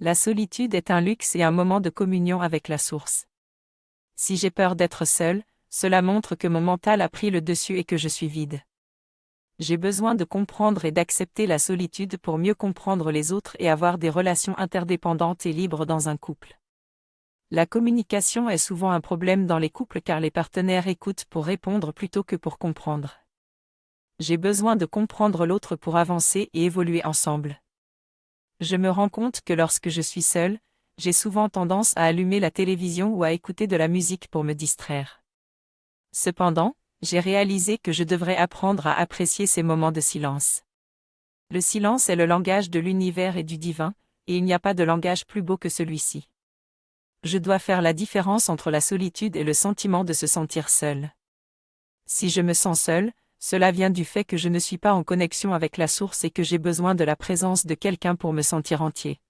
La solitude est un luxe et un moment de communion avec la source. Si j'ai peur d'être seul, cela montre que mon mental a pris le dessus et que je suis vide. J'ai besoin de comprendre et d'accepter la solitude pour mieux comprendre les autres et avoir des relations interdépendantes et libres dans un couple. La communication est souvent un problème dans les couples car les partenaires écoutent pour répondre plutôt que pour comprendre. J'ai besoin de comprendre l'autre pour avancer et évoluer ensemble. Je me rends compte que lorsque je suis seule, j'ai souvent tendance à allumer la télévision ou à écouter de la musique pour me distraire. Cependant, j'ai réalisé que je devrais apprendre à apprécier ces moments de silence. Le silence est le langage de l'univers et du divin, et il n'y a pas de langage plus beau que celui-ci. Je dois faire la différence entre la solitude et le sentiment de se sentir seul. Si je me sens seul, cela vient du fait que je ne suis pas en connexion avec la source et que j'ai besoin de la présence de quelqu'un pour me sentir entier.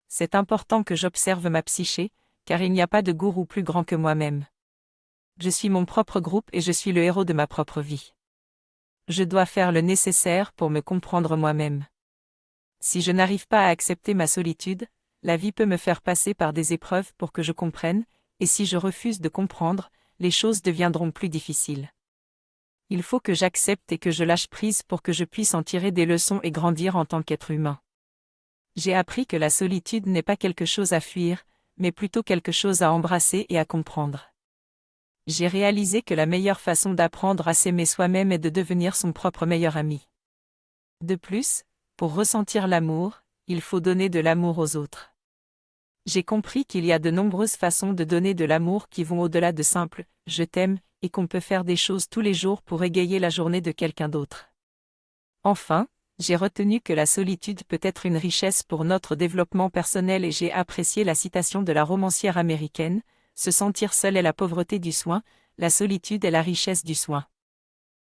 C'est important que j'observe ma psyché, car il n'y a pas de gourou plus grand que moi-même. Je suis mon propre groupe et je suis le héros de ma propre vie. Je dois faire le nécessaire pour me comprendre moi-même. Si je n'arrive pas à accepter ma solitude, la vie peut me faire passer par des épreuves pour que je comprenne, et si je refuse de comprendre, les choses deviendront plus difficiles. Il faut que j'accepte et que je lâche prise pour que je puisse en tirer des leçons et grandir en tant qu'être humain. J'ai appris que la solitude n'est pas quelque chose à fuir, mais plutôt quelque chose à embrasser et à comprendre. J'ai réalisé que la meilleure façon d'apprendre à s'aimer soi-même est de devenir son propre meilleur ami. De plus, pour ressentir l'amour, il faut donner de l'amour aux autres. J'ai compris qu'il y a de nombreuses façons de donner de l'amour qui vont au-delà de simples « je t'aime » et qu'on peut faire des choses tous les jours pour égayer la journée de quelqu'un d'autre. Enfin, j'ai retenu que la solitude peut être une richesse pour notre développement personnel et j'ai apprécié la citation de la romancière américaine, « Se sentir seul est la pauvreté du soin, la solitude est la richesse du soin ».